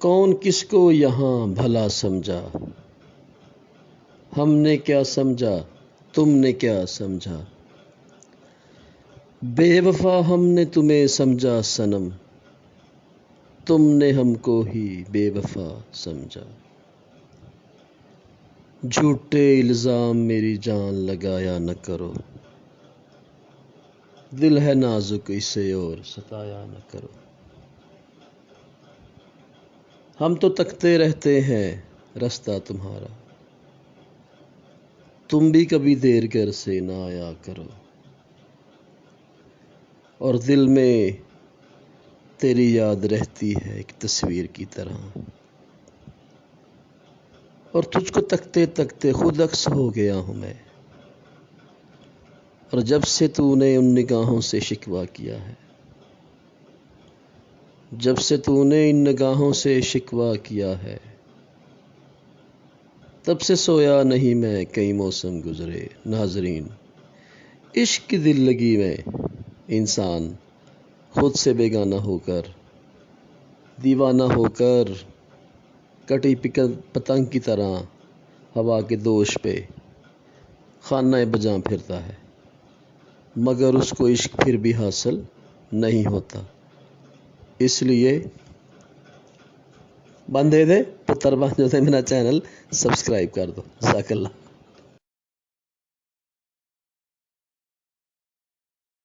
کون کس کو یہاں بھلا سمجھا، ہم نے کیا سمجھا تم نے کیا سمجھا، بے وفا ہم نے تمہیں سمجھا صنم، تم نے ہم کو ہی بے وفا سمجھا۔ جھوٹے الزام میری جان لگایا نہ کرو، دل ہے نازک اسے اور ستایا نہ کرو۔ ہم تو تکتے رہتے ہیں رستہ تمہارا، تم بھی کبھی دیر گھر سے نہ آیا کرو، اور دل میں تیری یاد رہتی ہے ایک تصویر کی طرح، اور تجھ کو تکتے تکتے خود عکس ہو گیا ہوں میں، اور جب سے تو نے ان نگاہوں سے شکوہ کیا ہے، جب سے تو نے ان نگاہوں سے شکوہ کیا ہے، تب سے سویا نہیں میں کئی موسم گزرے۔ ناظرین، عشق کی دل لگی میں انسان خود سے بیگانہ ہو کر، دیوانہ ہو کر، کٹی پتنگ کی طرح ہوا کے دوش پہ خانہ بجاں پھرتا ہے، مگر اس کو عشق پھر بھی حاصل نہیں ہوتا۔ اس لیے بندے دے پتر بن جو میرا چینل سبسکرائب کر دو۔ جزاک اللہ۔